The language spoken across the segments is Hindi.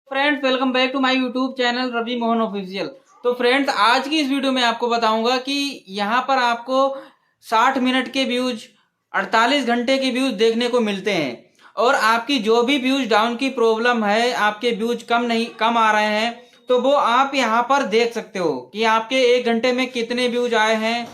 Friends, welcome back to my YouTube channel Ravi Mohan official. तो फ्रेंड्स, आज की इस वीडियो में आपको बताऊंगा कि यहाँ पर आपको 60 मिनट के व्यूज, 48 घंटे के व्यूज देखने को मिलते हैं। और आपकी जो भी व्यूज डाउन की प्रॉब्लम है, आपके व्यूज कम आ रहे हैं, तो वो आप यहाँ पर देख सकते हो कि आपके 1 घंटे में कितने व्यूज आए हैं,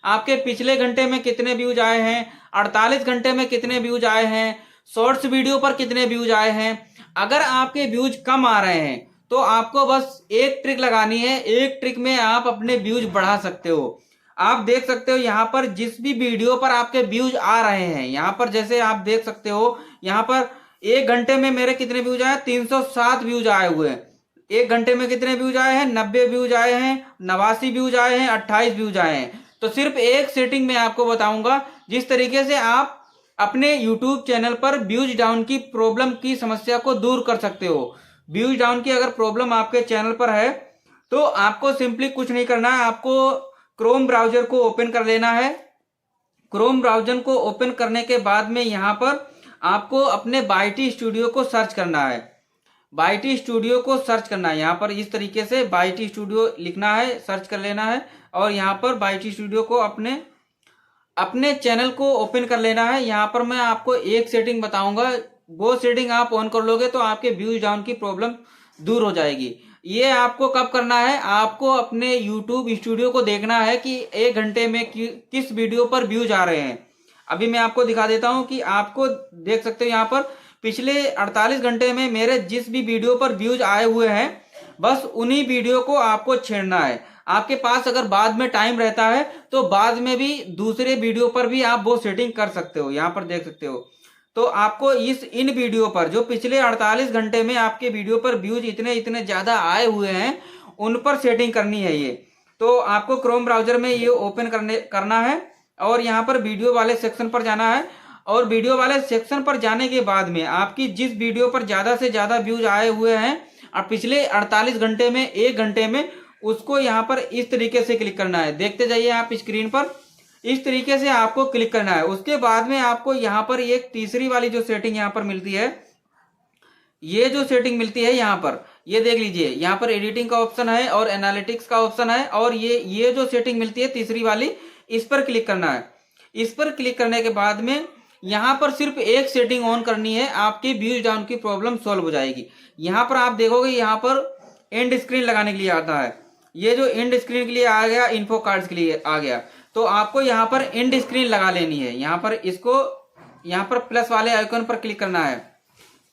आपके पिछले घंटे में कितने व्यूज आए हैं, 48 घंटे में कितने व्यूज आए हैं, शॉर्ट्स वीडियो पर कितने व्यूज आए हैं। अगर आपके व्यूज कम आ रहे हैं तो आपको बस एक ट्रिक लगानी है। एक ट्रिक में आप अपने व्यूज बढ़ा सकते हो। आप देख सकते हो यहाँ पर जिस भी वीडियो पर आपके व्यूज आ रहे हैं, यहाँ पर जैसे आप देख सकते हो, यहाँ पर 1 घंटे में मेरे कितने व्यूज आए, 307 व्यूज आए हुए हैं। 1 घंटे में कितने व्यूज आए हैं, 90 व्यूज आए हैं, 89 व्यूज आए हैं, 28 व्यूज आए हैं। तो सिर्फ एक सेटिंग में आपको बताऊंगा जिस तरीके से आप अपने YouTube चैनल पर व्यूज डाउन की प्रॉब्लम की समस्या को दूर कर सकते हो। व्यूज डाउन की अगर प्रॉब्लम आपके चैनल पर है तो आपको सिंपली कुछ नहीं करना है, आपको क्रोम ब्राउजर को ओपन कर लेना है। क्रोम ब्राउजर को ओपन करने के बाद में यहाँ पर आपको अपने बाईटी स्टूडियो को सर्च करना है। बाईटी स्टूडियो को सर्च करना है, यहाँ पर इस तरीके से बाईटी स्टूडियो लिखना है, सर्च कर लेना है। और यहाँ पर बाईटी स्टूडियो को अपने चैनल को ओपन कर लेना है। यहाँ पर मैं आपको एक सेटिंग बताऊंगा, वो सेटिंग आप ऑन कर लोगे तो आपके व्यूज डाउन की प्रॉब्लम दूर हो जाएगी। ये आपको कब करना है, आपको अपने YouTube स्टूडियो को देखना है कि 1 घंटे में किस वीडियो पर व्यूज आ रहे हैं। अभी मैं आपको दिखा देता हूं कि आपको देख सकते हो यहाँ पर पिछले 48 घंटे में मेरे जिस भी वीडियो पर व्यूज आए हुए हैं, बस उन्हीं वीडियो को आपको छेड़ना है। आपके पास अगर बाद में टाइम रहता है तो बाद में भी दूसरे वीडियो पर भी आप वो सेटिंग कर सकते हो। यहाँ पर देख सकते हो। तो आपको इन वीडियो पर जो पिछले 48 घंटे में आपके वीडियो पर व्यूज इतने ज्यादा आए हुए हैं, उन पर सेटिंग करनी है ये। तो आपको क्रोम ब्राउजर में ये ओपन करना है और यहाँ पर वीडियो वाले सेक्शन पर जाना है। और वीडियो वाले सेक्शन पर जाने के बाद में आपकी जिस वीडियो पर ज्यादा से ज्यादा व्यूज आए हुए हैं और पिछले 48 घंटे में 1 घंटे में, उसको यहाँ पर इस तरीके से क्लिक करना है। देखते जाइए आप स्क्रीन पर, इस तरीके से आपको क्लिक करना है। उसके बाद में आपको यहाँ पर एक तीसरी वाली जो सेटिंग यहाँ पर मिलती है, ये जो सेटिंग मिलती है यहाँ पर, ये देख लीजिए, यहाँ पर एडिटिंग का ऑप्शन है और एनालिटिक्स का ऑप्शन है। और ये जो सेटिंग मिलती है तीसरी वाली, इस पर क्लिक करना है। इस पर क्लिक करने के बाद में यहाँ पर सिर्फ एक सेटिंग ऑन करनी है, आपकी व्यूज डाउन की प्रॉब्लम सॉल्व हो जाएगी। यहाँ पर आप देखोगे यहाँ पर एंड स्क्रीन लगाने के लिए आता है। ये जो एंड स्क्रीन के लिए आ गया, इन्फो कार्ड्स के लिए आ गया, तो आपको यहाँ पर एंड स्क्रीन लगा लेनी है। यहाँ पर यहाँ पर प्लस वाले आइकन पर क्लिक करना है।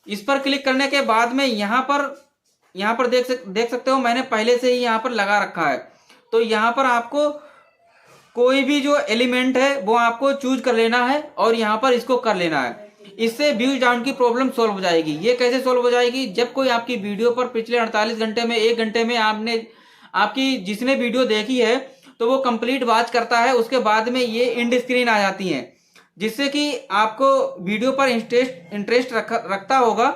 इस पर क्लिक करने के बाद में यहाँ पर देख सकते हो, मैंने पहले से ही यहाँ पर लगा रखा है। तो यहाँ पर आपको कोई भी जो एलिमेंट है वो आपको चूज कर लेना है और यहाँ पर इसको कर लेना है। इससे व्यूज डाउन की प्रॉब्लम सॉल्व हो जाएगी। ये कैसे सॉल्व हो जाएगी, जब कोई आपकी वीडियो पर पिछले 48 घंटे में 1 घंटे में आपकी जिसने वीडियो देखी है तो वो कंप्लीट वॉच करता है, उसके बाद में ये एंड स्क्रीन आ जाती है, जिससे कि आपको वीडियो पर इंटरेस्ट रखता होगा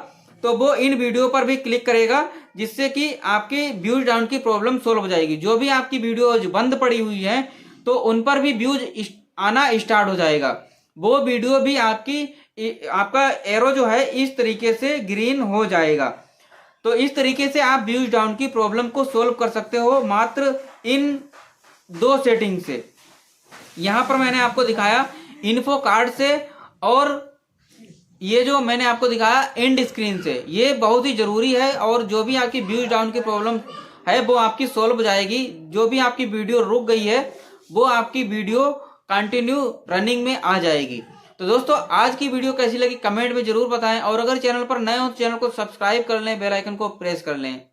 तो वो इन वीडियो पर भी क्लिक करेगा, जिससे कि आपकी व्यूज डाउन की प्रॉब्लम सॉल्व हो जाएगी। जो भी आपकी वीडियोज बंद पड़ी हुई है तो उन पर भी व्यूज आना स्टार्ट हो जाएगा। वो वीडियो भी आपका एरो जो है इस तरीके से ग्रीन हो जाएगा। तो इस तरीके से आप व्यूज डाउन की प्रॉब्लम को सोल्व कर सकते हो मात्र इन 2 सेटिंग से। यहां पर मैंने आपको दिखाया इन्फो कार्ड से, और ये जो मैंने आपको दिखाया एंड स्क्रीन से। ये बहुत ही जरूरी है और जो भी आपकी व्यूज डाउन की प्रॉब्लम है वो आपकी सोल्व हो जाएगी। जो भी आपकी वीडियो रुक गई है वो आपकी वीडियो कंटिन्यू रनिंग में आ जाएगी। तो दोस्तों, आज की वीडियो कैसी लगी कमेंट में जरूर बताएं, और अगर चैनल पर नए हो तो चैनल को सब्सक्राइब कर लें, बेल आइकन को प्रेस कर लें।